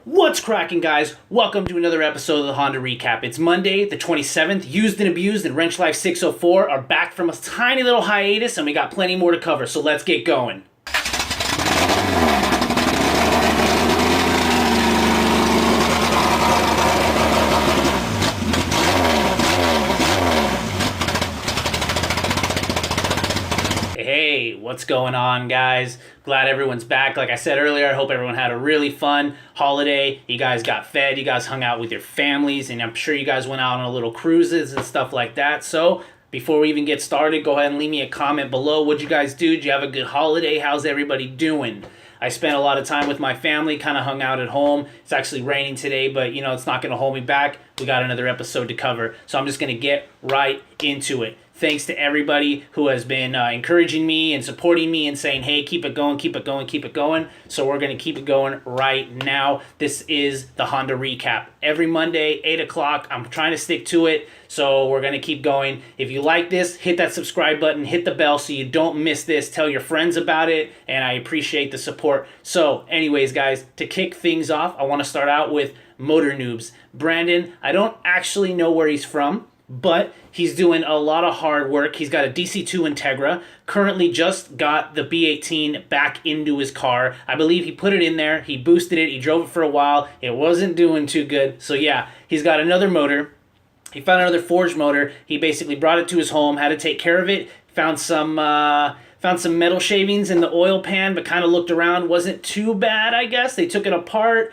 What's cracking, guys? Welcome to another episode of the Honda Recap. It's Monday, the 27th. Used and Abused and Wrenchlife604 are back from a tiny little hiatus, and we got plenty more to cover, so let's get going. Hey, what's going on, guys? Glad everyone's back. Like I said earlier, I hope everyone had a really fun holiday. You guys got fed, you guys hung out with your families, and I'm sure you guys went out on a little cruises and stuff like that. So before we even get started, go ahead and leave me a comment below. What'd you guys do? Did you have a good holiday? How's everybody doing? I spent a lot of time with my family, kind of hung out at home. It's actually raining today, but it's not going to hold me back. We got another episode to cover, so I'm just going to get right into it. Thanks to everybody who has been encouraging me and supporting me and saying, hey, keep it going, keep it going, keep it going. So we're going to keep it going right now. This is the Honda Recap. Every Monday, 8 o'clock. I'm trying to stick to it, so we're going to keep going. If you like this, hit that subscribe button, hit the bell so you don't miss this. Tell your friends about it, and I appreciate the support. So anyways, guys, to kick things off, I want to start out with Motor Nubs. Brandon, I don't actually know where he's from, but he's doing a lot of hard work. He's got a DC2 Integra, currently just got the B18 back into his car. I believe he put it in there, he boosted it, he drove it for a while, it wasn't doing too good. So yeah, he's got another motor. He found another forged motor. He basically brought it to his home, had to take care of it, found some metal shavings in the oil pan, but kind of looked around, wasn't too bad, I guess. They took it apart,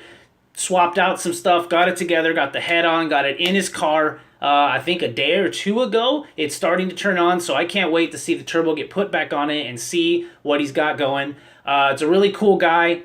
swapped out some stuff, got it together, got the head on, got it in his car. I think a day or two ago, it's starting to turn on, so I can't wait to see the turbo get put back on it and see what he's got going. It's a really cool guy.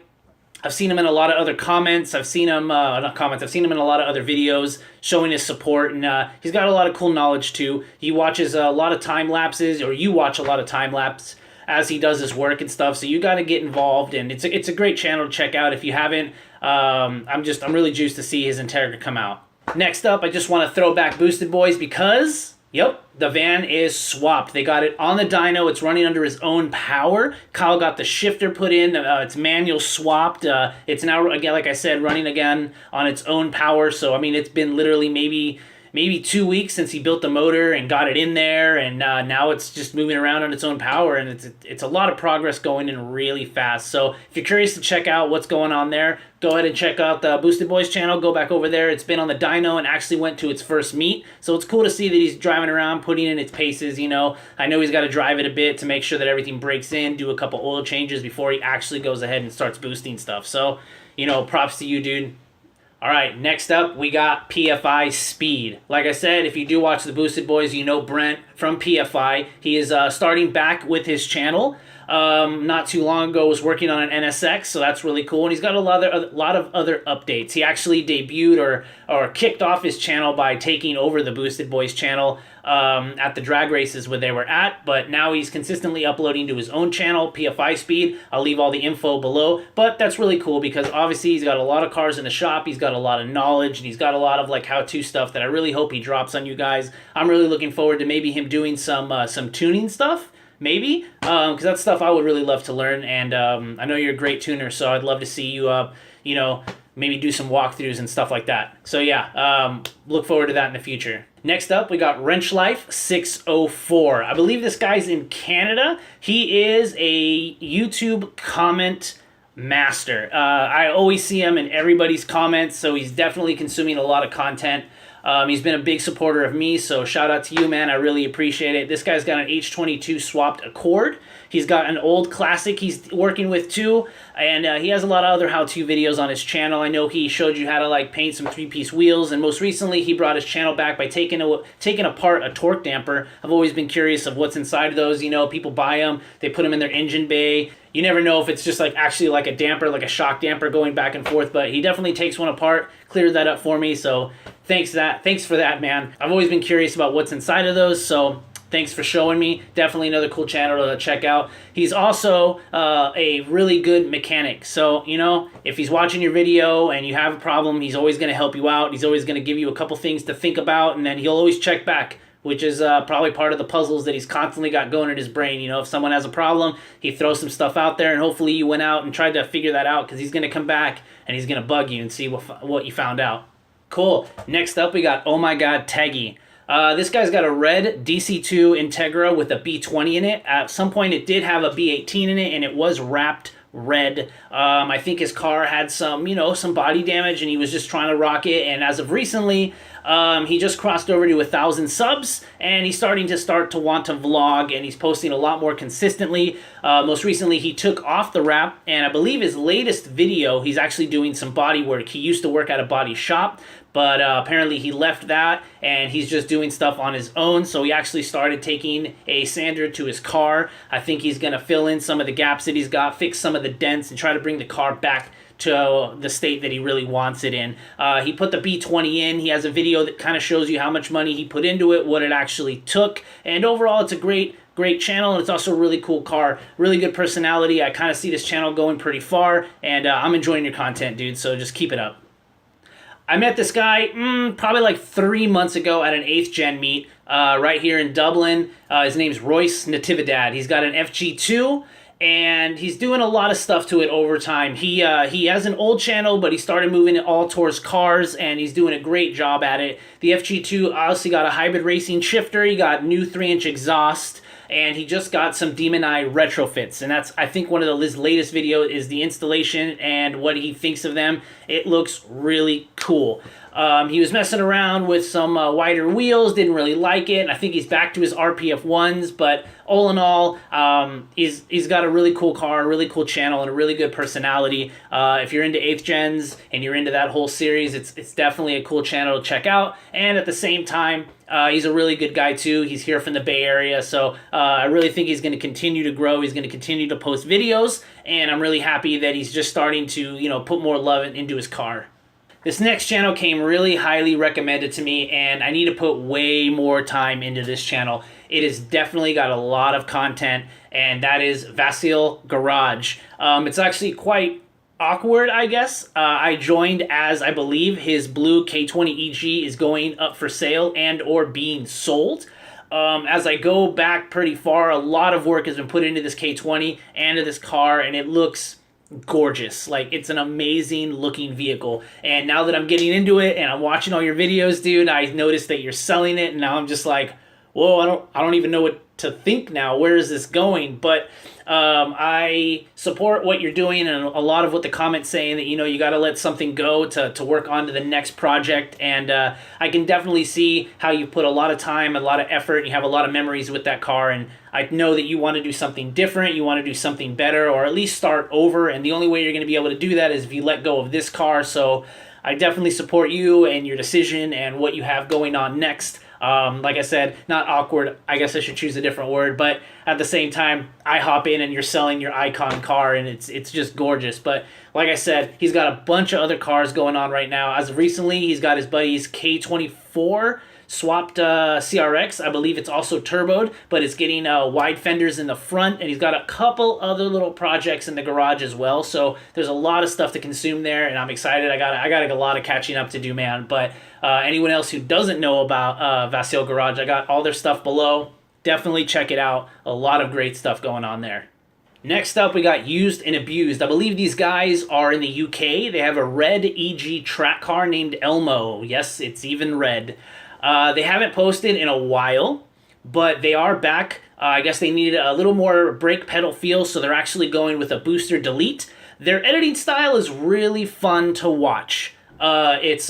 I've seen him in a lot of other comments. I've seen him, I've seen him in a lot of other videos showing his support, and he's got a lot of cool knowledge too. He watches a lot of time lapses, or you watch a lot of time lapse as he does his work and stuff, so you got to get involved, and it's a great channel to check out if you haven't. I'm really juiced to see his Integra come out. Next up, I just want to throw back Boosted Boys because, yep, the van is swapped. They got it on the dyno. It's running under his own power. Kyle got the shifter put in. It's manual swapped. It's now, again, like I said, running again on its own power. So, I mean, it's been literally maybe 2 weeks since he built the motor and got it in there, and now it's just moving around on its own power, and it's a lot of progress going in really fast. So if you're curious to check out what's going on there, go ahead and check out the Boosted Boys channel. Go back over there. It's been on the dyno and actually went to its first meet, so it's cool to see that he's driving around, putting in its paces. I know he's got to drive it a bit to make sure that everything breaks in, do a couple oil changes before he actually goes ahead and starts boosting stuff. So, props to you, dude. All right, next up, we got PFI Speed. Like I said, if you do watch the Boosted Boys, you know Brent from PFI. He is starting back with his channel. Not too long ago, was working on an NSX, so that's really cool. And he's got a lot of other updates. He actually debuted or kicked off his channel by taking over the Boosted Boys channel at the drag races where they were at, but now he's consistently uploading to his own channel, PFI Speed. I'll leave all the info below, but that's really cool because obviously he's got a lot of cars in the shop, he's got a lot of knowledge, and he's got a lot of like how-to stuff that I really hope he drops on you guys. I'm really looking forward to maybe him doing some tuning stuff, maybe, because that's stuff I would really love to learn, and I know you're a great tuner, so I'd love to see you, maybe do some walkthroughs and stuff like that. So yeah, look forward to that in the future. Next up, we got Wrenchlife604. I believe this guy's in Canada. He is a YouTube comment master. I always see him in everybody's comments, so he's definitely consuming a lot of content. He's been a big supporter of me, so shout out to you, man. I really appreciate it. This guy's got an H22 swapped Accord. He's got an old classic he's working with too, and he has a lot of other how-to videos on his channel. I know he showed you how to like paint some three-piece wheels, and most recently he brought his channel back by taking apart a torque damper. I've always been curious of what's inside of those. People buy them, they put them in their engine bay. You never know if it's just like actually like a damper, like a shock damper going back and forth, but he definitely takes one apart, cleared that up for me, so thanks for that, man. I've always been curious about what's inside of those, so thanks for showing me. Definitely another cool channel to check out. He's also a really good mechanic, so if he's watching your video and you have a problem, he's always going to help you out. He's always going to give you a couple things to think about, and then he'll always check back. which is probably part of the puzzles that he's constantly got going in his brain. You know, if someone has a problem, he throws some stuff out there, and hopefully you went out and tried to figure that out, because he's going to come back and he's going to bug you and see what you found out. Cool. Next up, we got OMGteggy. This guy's got a red DC2 Integra with a B20 in it. At some point, it did have a B18 in it, and it was wrapped red. I think his car had some, some body damage, and he was just trying to rock it. And as of recently, he just crossed over to 1,000 subs, and he's starting to want to vlog, and he's posting a lot more consistently. Most recently, he took off the wrap, and I believe his latest video, he's actually doing some body work. He used to work at a body shop, but apparently he left that, and he's just doing stuff on his own. So he actually started taking a sander to his car. I think he's going to fill in some of the gaps that he's got, fix some of the dents, and try to bring the car back to the state that he really wants it in. He put the B20 in. He has a video that kind of shows you how much money he put into it, what it actually took, and overall it's a great channel, and it's also a really cool car, really good personality. I kind of see this channel going pretty far, and I'm enjoying your content, dude, so just keep it up. I met this guy probably like 3 months ago at an 8th Gen meet right here in Dublin. His name's Roice Natividad. He's got an FG2, and he's doing a lot of stuff to it over time. He has an old channel, but he started moving it all towards cars, and he's doing a great job at it. The FG2 obviously got a hybrid racing shifter. He got new 3-inch exhaust, and he just got some Demon Eye retrofits, and that's, I think, one of his latest videos is the installation and what he thinks of them. It looks really cool. He was messing around with some wider wheels, didn't really like it, and I think he's back to his RPF 1s, but all in all, he's got a really cool car, a really cool channel, and a really good personality. If you're into 8th Gens and you're into that whole series, it's definitely a cool channel to check out, and at the same time, he's a really good guy too. He's here from the Bay Area, so I really think he's going to continue to grow. He's going to continue to post videos, and I'm really happy that he's just starting to, put more love into his car. This next channel came really highly recommended to me, and I need to put way more time into this channel. It has definitely got a lot of content, and that is Vasile Garage. It's actually quite awkward, I guess. I joined as, I believe, his blue K20 EG is going up for sale and or being sold. As I go back pretty far, a lot of work has been put into this K20 and to this car, and it looks gorgeous. Like, it's an amazing looking vehicle, and now that I'm getting into it and I'm watching all your videos, dude, I noticed that you're selling it, and now I'm just like, whoa, I don't even know what to think now. Where is this going? But I support what you're doing, and a lot of what the comments saying that, you got to let something go to work on to the next project, and I can definitely see how you put a lot of time, a lot of effort, and you have a lot of memories with that car, and I know that you want to do something different, you want to do something better, or at least start over, and the only way you're going to be able to do that is if you let go of this car. So I definitely support you and your decision and what you have going on next. Like I said, not awkward, I guess I should choose a different word, but at the same time, I hop in and you're selling your icon car, and it's just gorgeous. But like I said, he's got a bunch of other cars going on right now. As of recently, he's got his buddy's K24 swapped CRX. I believe it's also turboed, but it's getting wide fenders in the front, and he's got a couple other little projects in the garage as well. So there's a lot of stuff to consume there, and I'm excited. I got a lot of catching up to do, man. But anyone else who doesn't know about Vasile Garage, I got all their stuff below. Definitely check it out. A lot of great stuff going on there. Next up, we got Used and Abused. I believe these guys are in the UK. They have a red EG track car named Elmo. Yes, it's even red. They haven't posted in a while, but they are back. I guess they needed a little more brake pedal feel, so they're actually going with a booster delete. Their editing style is really fun to watch. It's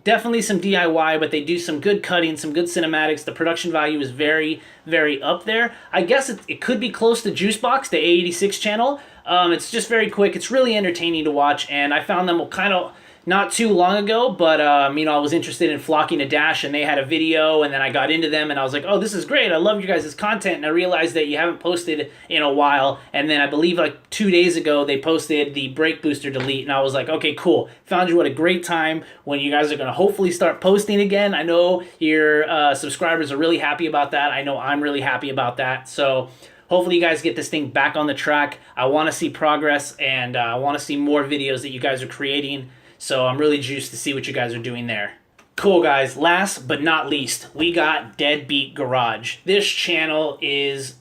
definitely some DIY, but they do some good cutting, some good cinematics. The production value is very, very up there. I guess it could be close to Juicebox, the A86 channel. It's just very quick. It's really entertaining to watch, and I found them kind of not too long ago, but I was interested in flocking a dash, and they had a video, and then I got into them, and I was like, oh, this is great. I love your guys' content, and I realized that you haven't posted in a while, and then I believe like 2 days ago, they posted the brake booster delete, and I was like, okay, cool. Found you at a great time when you guys are going to hopefully start posting again. I know your subscribers are really happy about that. I know I'm really happy about that, so hopefully you guys get this thing back on the track. I want to see progress, and I want to see more videos that you guys are creating. So I'm really juiced to see what you guys are doing there. Cool, guys. Last but not least, we got Deadbeat Garage. This channel is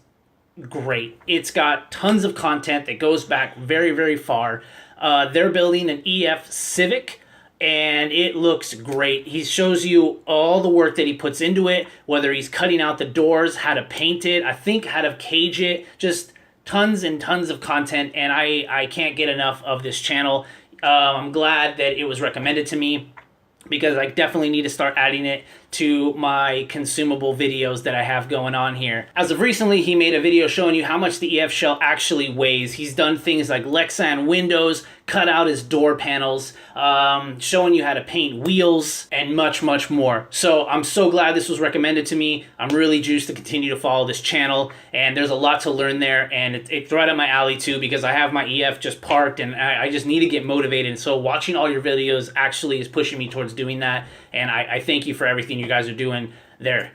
great. It's got tons of content that goes back very, very far. They're building an EF Civic, and it looks great. He shows you all the work that he puts into it, whether he's cutting out the doors, how to paint it, I think how to cage it, just tons and tons of content, and I can't get enough of this channel. I'm glad that it was recommended to me, because I definitely need to start adding it to my consumable videos that I have going on here. As of recently, he made a video showing you how much the EF shell actually weighs. He's done things like Lexan windows, cut out his door panels, showing you how to paint wheels, and much, much more. So I'm so glad this was recommended to me. I'm really juiced to continue to follow this channel, and there's a lot to learn there, and it's right up my alley too, because I have my EF just parked, and I just need to get motivated. So watching all your videos actually is pushing me towards doing that, and I thank you for everything you guys are doing there.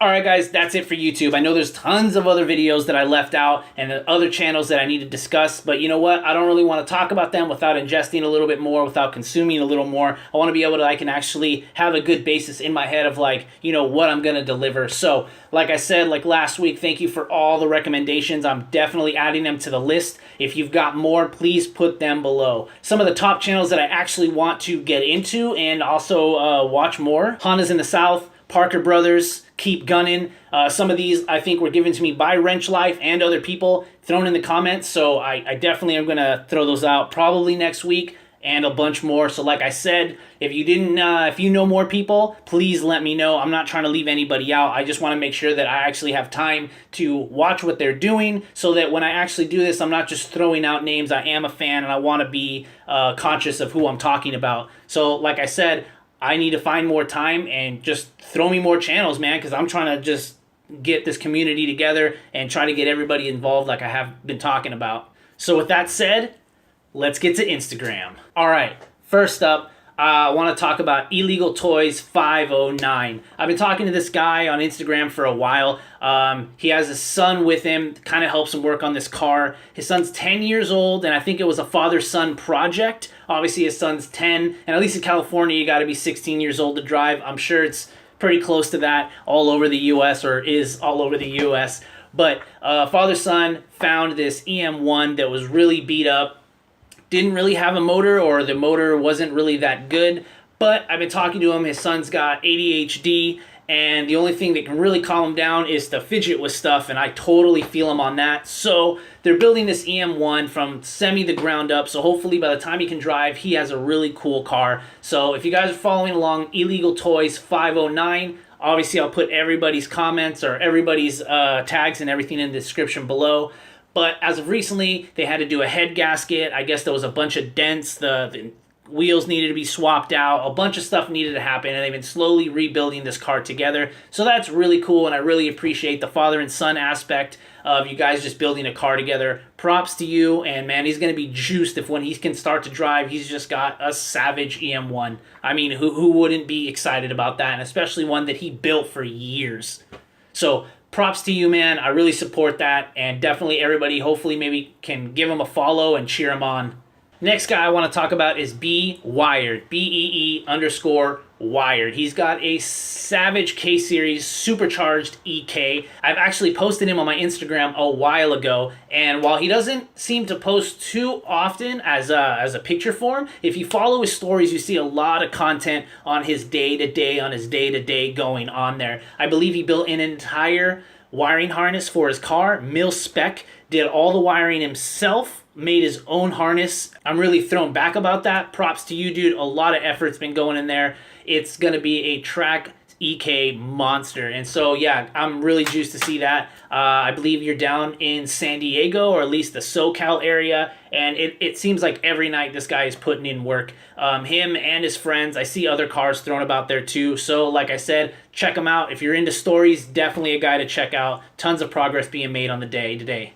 Alright guys, that's it for YouTube. I know there's tons of other videos that I left out and other channels that I need to discuss, but you know what? I don't really want to talk about them without ingesting a little bit more, without consuming a little more. I want to be able to, I can actually have a good basis in my head of like, you know, what I'm going to deliver. So, like I said, like last week, thank you for all the recommendations. I'm definitely adding them to the list. If you've got more, please put them below. Some of the top channels that I actually want to get into and also watch more: Honda's in the South, Parker Brothers, Keep Gunning. Some of these I think were given to me by Wrenchlife and other people thrown in the comments, so I definitely am going to throw those out probably next week, and a bunch more. So like I said, if you didn't, if you know more people, please let me know. I'm not trying to leave anybody out. I just want to make sure that I actually have time to watch what they're doing, so that when I actually do this, I'm not just throwing out names. I am a fan, and I want to be conscious of who I'm talking about. So like I said, I need to find more time and just throw me more channels, man, because I'm trying to just get this community together and try to get everybody involved like I have been talking about. So with that said, let's get to Instagram. All right, first up, I want to talk about Illegal Toys 509. I've been talking to this guy on Instagram for a while. He has a son with him, kind of helps him work on this car. His son's 10 years old, and I think it was a father-son project. Obviously, his son's 10, and at least in California, you got to be 16 years old to drive. I'm sure it's pretty close to that all over the U.S., or is all over the U.S. But father-son found this EM1 that was really beat up. Didn't really have a motor, or the motor wasn't really that good, but I've been talking to him. His son's got ADHD, and the only thing that can really calm him down is to fidget with stuff, and I totally feel him on that. So they're building this EM1 from semi the ground up, so hopefully by the time he can drive, he has a really cool car. So if you guys are following along, Illegal Toys 509, obviously I'll put everybody's comments or everybody's tags and everything in the description below. But as of recently, they had to do a head gasket. I guess there was a bunch of dents. The wheels needed to be swapped out. A bunch of stuff needed to happen, and they've been slowly rebuilding this car together. So that's really cool, and I really appreciate the father and son aspect of you guys just building a car together. Props to you, and man, he's going to be juiced if when he can start to drive, he's just got a savage EM1. I mean, who wouldn't be excited about that, and especially one that he built for years. So props to you, man. I really support that, and definitely everybody hopefully maybe can give him a follow and cheer him on. Next guy I want to talk about is B Wired, BEE_Wired. He's got a Savage K-Series supercharged EK. I've actually posted him on my Instagram a while ago, and while he doesn't seem to post too often as a picture form, if you follow his stories, you see a lot of content on his day-to-day going on there. I believe he built an entire wiring harness for his car, mil spec, did all the wiring himself, made his own harness. I'm really thrown back about that. Props to you, dude. A lot of effort's been going in there. It's going to be a track EK monster. And so, yeah, I'm really juiced to see that. I believe you're down in San Diego, or at least the SoCal area. And it seems like every night this guy is putting in work. Him and his friends. I see other cars thrown about there too. So, like I said, check him out. If you're into stories, definitely a guy to check out. Tons of progress being made on the day today.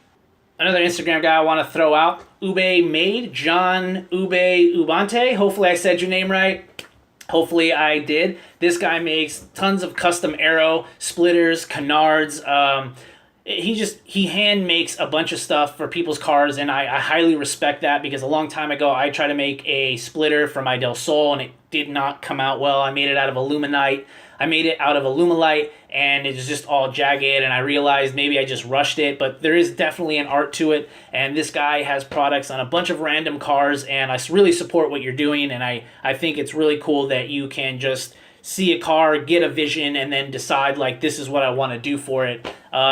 Another Instagram guy I want to throw out, ubeymade, John Ubante. Hopefully I said your name right. Hopefully I did. This guy makes tons of custom aero, splitters, canards. he hand makes a bunch of stuff for people's cars, and I highly respect that, because a long time ago I tried to make a splitter for my Del Sol and it did not come out well. I made it out of aluminite. I made it out of Alumilite, and it was just all jagged, and I realized maybe I just rushed it, but there is definitely an art to it, and this guy has products on a bunch of random cars, and I really support what you're doing, and I think it's really cool that you can just see a car, get a vision, and then decide, like, this is what I want to do for it.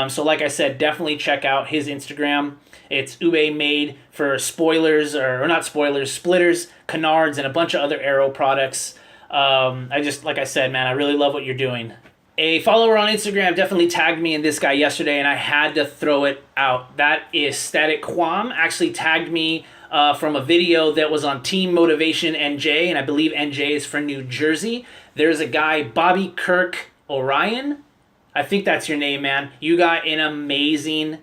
So like I said, definitely check out his Instagram. It's ubeymade for spoilers, or not spoilers, splitters, canards, and a bunch of other aero products. Like I said, man, I really love what you're doing. A follower on Instagram definitely tagged me in this guy yesterday, and I had to throw it out. That is Static Quam. Actually tagged me from a video that was on Team Motivation NJ, and I believe NJ is from New Jersey. There's a guy, Bobby Kirk Orion. I think that's your name, man. You got an amazing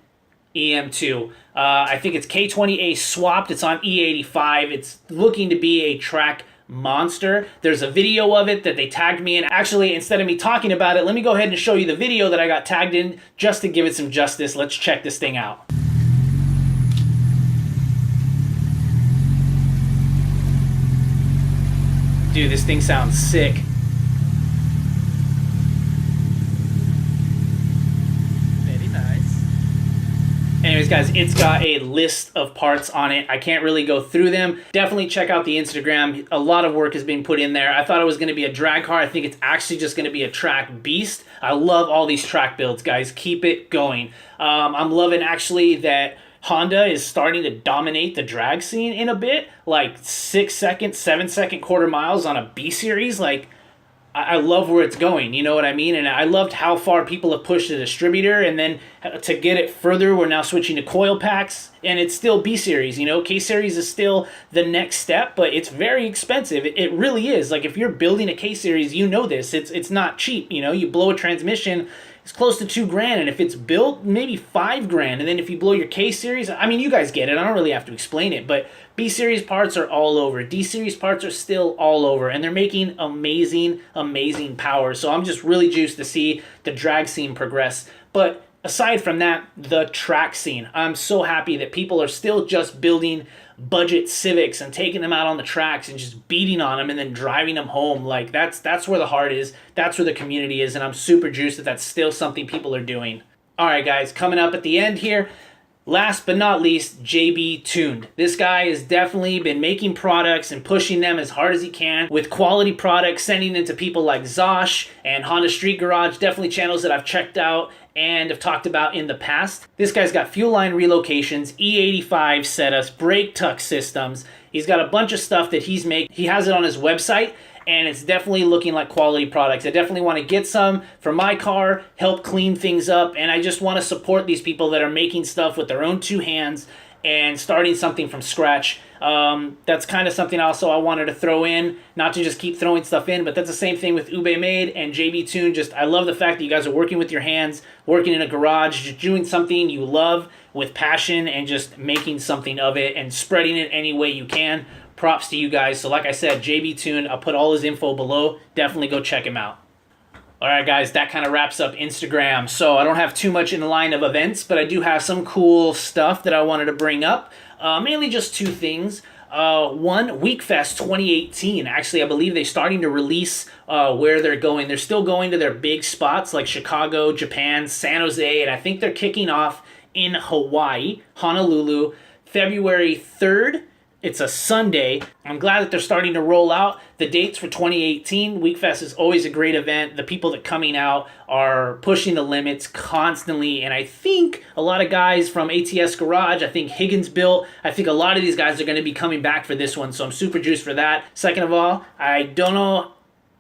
EM2. I think it's K20A swapped. It's on E85. It's looking to be a track monster. There's a video of it that they tagged me in. Actually, instead of me talking about it, let me go ahead and show you the video that I got tagged in just to give it some justice. Let's check this thing out. Dude, this thing sounds sick. Anyways, guys, it's got a list of parts on it. I can't really go through them. Definitely check out the Instagram. A lot of work has been put in there. I thought it was going to be a drag car. I think it's actually just going to be a track beast. I love all these track builds, guys. Keep it going. I'm loving, actually, that Honda is starting to dominate the drag scene in a bit. Like 6 second, 7 second quarter miles on a B series. Like, I love where it's going, you know what I mean? And I loved how far people have pushed the distributor, and then to get it further, we're now switching to coil packs, and it's still B-Series, you know? K-Series is still the next step, but it's very expensive. It really is. Like, if you're building a K-Series, you know this. It's not cheap, you know? You blow a transmission, it's close to $2,000, and if it's built, maybe $5,000, and then if you blow your K-Series, I mean, you guys get it. I don't really have to explain it, but B-Series parts are all over. D-Series parts are still all over, and they're making amazing, amazing power. So I'm just really juiced to see the drag scene progress. But aside from that, the track scene. I'm so happy that people are still just building budget Civics and taking them out on the tracks and just beating on them and then driving them home. Like, that's where the heart is. That's where the community is, and I'm super juiced that that's still something people are doing. All right, guys, coming up at the end here, last but not least, JBtuned. This guy has definitely been making products and pushing them as hard as he can with quality products, sending them to people like Zosh and Honda Street Garage, definitely channels that I've checked out and have talked about in the past. This guy's got fuel line relocations, E85 setups, brake tuck systems. He's got a bunch of stuff that he's made. He has it on his website, and it's definitely looking like quality products. I definitely want to get some for my car, help clean things up, and I just want to support these people that are making stuff with their own two hands and starting something from scratch. That's kind of something also I wanted to throw in, not to just keep throwing stuff in, but that's the same thing with ubeymade and JBtuned. Just, I love the fact that you guys are working with your hands, working in a garage, just doing something you love with passion and just making something of it and spreading it any way you can. Props to you guys. So like I said, JBtuned, I'll put all his info below. Definitely go check him out. All right, guys, that kind of wraps up Instagram. So I don't have too much in the line of events, but I do have some cool stuff that I wanted to bring up. Mainly just two things. One, Wekfest 2018. Actually, I believe they're starting to release where they're going. They're still going to their big spots like Chicago, Japan, San Jose, and I think they're kicking off in Hawaii, Honolulu, February 3rd. It's a Sunday. I'm glad that they're starting to roll out the dates for 2018. Wekfest is always a great event. The people that are coming out are pushing the limits constantly. And I think a lot of guys from ATS Garage, I think Higgins built, I think a lot of these guys are going to be coming back for this one. So I'm super juiced for that. Second of all, I don't know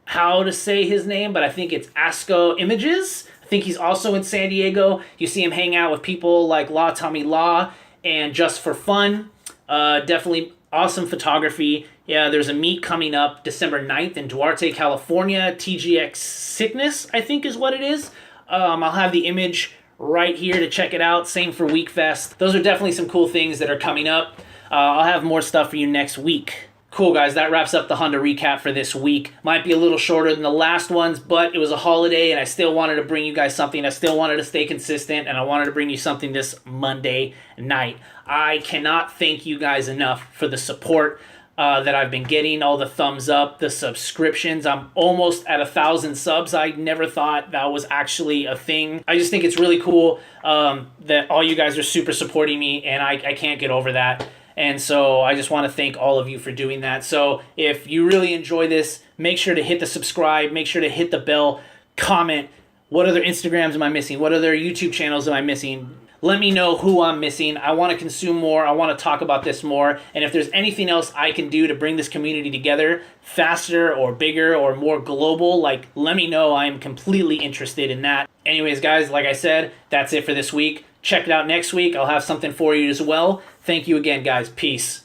how to say his name, but I think it's Ascoeimgs. I think he's also in San Diego. You see him hang out with people like La Tommy Law and Just for Fun. Definitely awesome photography. Yeah, there's a meet coming up December 9th in Duarte, California. TGX Sickness, I think is what it is. I'll have the image right here to check it out. Same for Wekfest. Those are definitely some cool things that are coming up. I'll have more stuff for you next week. Cool, guys. That wraps up the Honda recap for this week. Might be a little shorter than the last ones, but it was a holiday, and I still wanted to bring you guys something. I still wanted to stay consistent, and I wanted to bring you something this Monday night. I cannot thank you guys enough for the support that I've been getting, all the thumbs up, the subscriptions. I'm almost at 1,000 subs. I never thought that was actually a thing. I just think it's really cool that all you guys are super supporting me, and I can't get over that. And so I just want to thank all of you for doing that. So if you really enjoy this, make sure to hit the subscribe, make sure to hit the bell, comment, what other Instagrams am I missing? What other YouTube channels am I missing? Let me know who I'm missing. I want to consume more. I want to talk about this more. And if there's anything else I can do to bring this community together faster or bigger or more global, like, let me know. I am completely interested in that. Anyways, guys, like I said, that's it for this week. Check it out next week. I'll have something for you as well. Thank you again, guys. Peace.